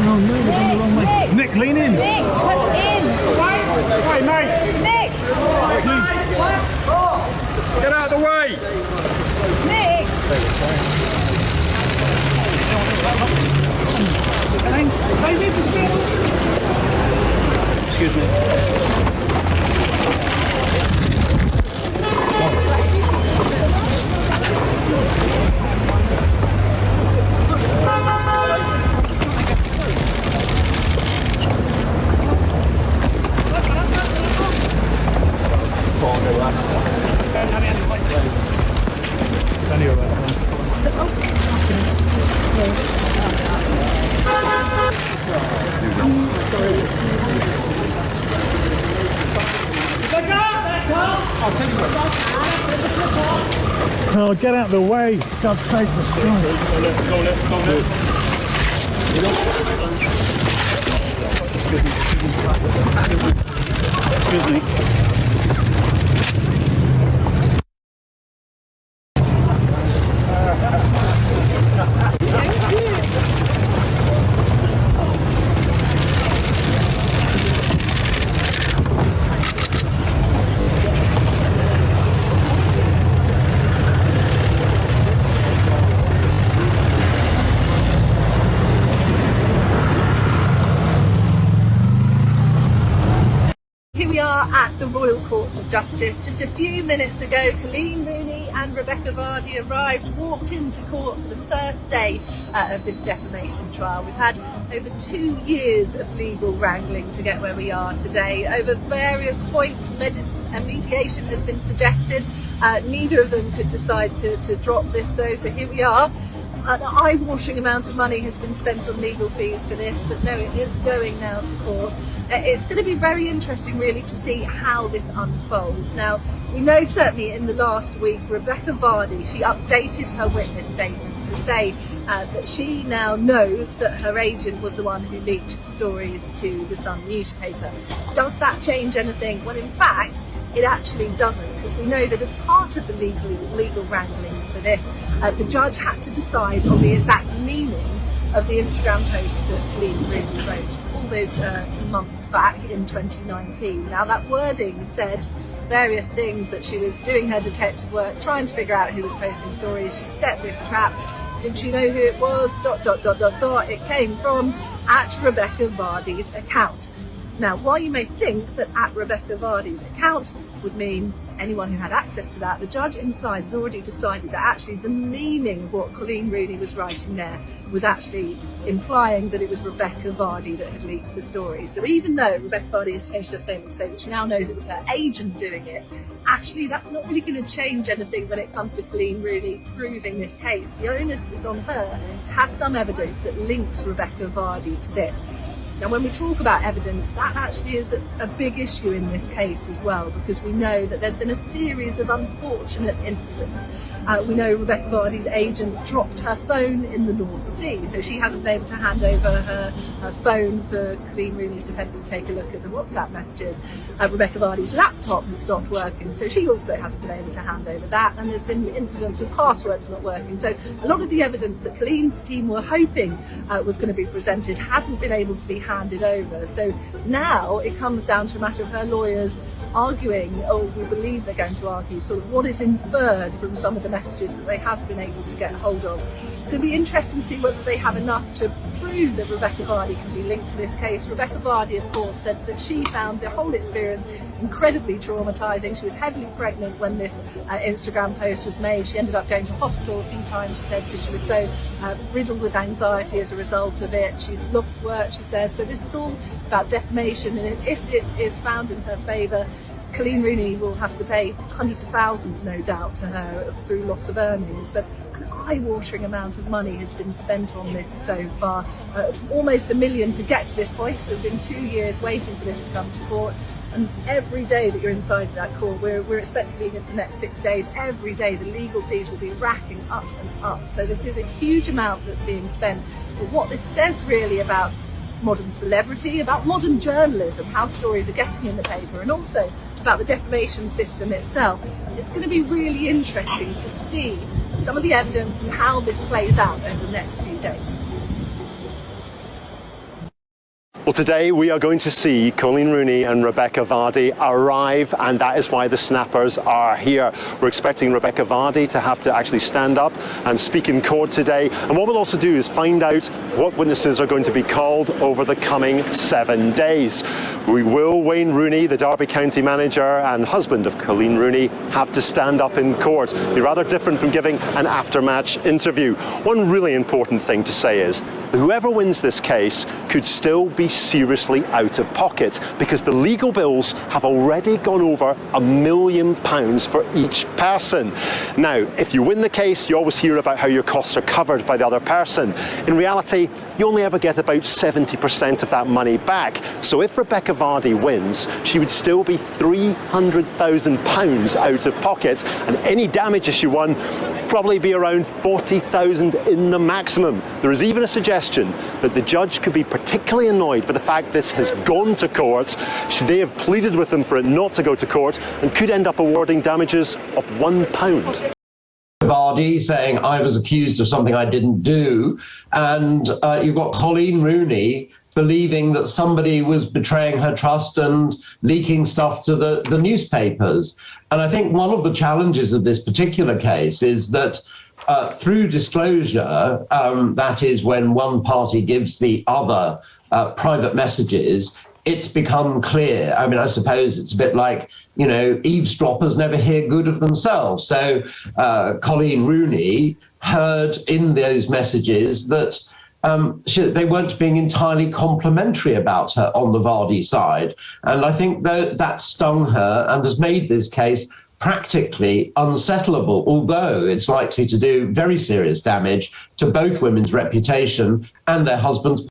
Oh no, we're going the wrong way. Nick, lean in. Nick, come in. Hey, mate. Nick. Please. Get out of the way. Nick. Excuse me. Oh, get out of the way. God's sake, this guy. Go left. Excuse me. At the Royal Courts of Justice. Just a few minutes ago, Coleen Rooney and Rebekah Vardy walked into court for the first day of this defamation trial. We've had over 2 years of legal wrangling to get where we are today. Over various points, mediation has been suggested. Neither of them could decide to drop this though, so here we are. An eye-washing amount of money has been spent on legal fees for this, but no, it is going now to court. It's going to be very interesting really to see how this unfolds. Now, we know certainly in the last week, Rebekah Vardy, she updated her witness statement to say that she now knows that her agent was the one who leaked stories to the Sun newspaper. Does that change anything? Well, in fact, it actually doesn't, because we know that as part of the legal wrangling for this, the judge had to decide on the exact meaning of the Instagram post that Coleen Rooney wrote all those months back in 2019. Now, that wording said various things, that she was doing her detective work, trying to figure out who was posting stories. She set this trap. Did she know who it was? ... It came from at Rebekah Vardy's account. Now, while you may think that at Rebekah Vardy's account would mean anyone who had access to that, the judge inside has already decided that actually the meaning of what Coleen Rooney was writing there was actually implying that it was Rebekah Vardy that had leaked the story. So even though Rebekah Vardy has changed her statement to say that she now knows it was her agent doing it, actually that's not really going to change anything when it comes to Coleen Rooney proving this case. The onus is on her to have some evidence that links Rebekah Vardy to this. Now, when we talk about evidence, that actually is a big issue in this case as well, because we know that there's been a series of unfortunate incidents. We know Rebekah Vardy's agent dropped her phone in the North Sea, so she hasn't been able to hand over her phone for Coleen Rooney's defence to take a look at the WhatsApp messages. Rebekah Vardy's laptop has stopped working, so she also hasn't been able to hand over that, and there's been incidents with passwords not working. So a lot of the evidence that Coleen's team were hoping was going to be presented hasn't been able to be handed over. So now it comes down to a matter of her lawyers arguing, or we believe they're going to argue, sort of what is inferred from some of the messages that they have been able to get hold of. It's going to be interesting to see whether they have enough to prove that Rebekah Vardy can be linked to this case. Rebekah Vardy, of course, said that she found the whole experience incredibly traumatising. She was heavily pregnant when this Instagram post was made. She ended up going to hospital a few times, she said, because she was so riddled with anxiety as a result of it. She's lost work, she says. So this is all about defamation, and if it is found in her favour, Coleen Rooney will have to pay hundreds of thousands, no doubt, to her through loss of earnings. But an eye-watering amount of money has been spent on this so far. Almost $1 million to get to this point. So it's been 2 years waiting for this to come to court. And every day that you're inside that court, we're expected to be here for the next 6 days. Every day the legal fees will be racking up and up. So this is a huge amount that's being spent. But what this says really about modern celebrity, about modern journalism, how stories are getting in the paper, and also about the defamation system itself. It's going to be really interesting to see some of the evidence and how this plays out over the next few days. Well, today we are going to see Coleen Rooney and Rebekah Vardy arrive, and that is why the snappers are here. We're expecting Rebekah Vardy to have to actually stand up and speak in court today. And what we'll also do is find out what witnesses are going to be called over the coming 7 days. Wayne Rooney, the Derby County manager and husband of Coleen Rooney, have to stand up in court. It'll be rather different from giving an after-match interview. One really important thing to say is that whoever wins this case could still be seriously out of pocket, because the legal bills have already gone over £1 million for each person. Now, if you win the case, you always hear about how your costs are covered by the other person. In reality, you only ever get about 70% of that money back. So if Rebekah Vardy wins, she would still be £300,000 out of pocket, and any damages she won probably be around 40,000 in the maximum. There is even a suggestion that the judge could be particularly annoyed by the fact this has gone to court. They have pleaded with them for it not to go to court and could end up awarding damages of £1. Vardy saying I was accused of something I didn't do, and you've got Coleen Rooney believing that somebody was betraying her trust and leaking stuff to the newspapers. And I think one of the challenges of this particular case is that through disclosure, that is when one party gives the other private messages, it's become clear. I mean, I suppose it's a bit like, you know, eavesdroppers never hear good of themselves. So Coleen Rooney heard in those messages that they weren't being entirely complimentary about her on the Vardy side. And I think that stung her and has made this case practically unsettlable, although it's likely to do very serious damage to both women's reputation and their husbands'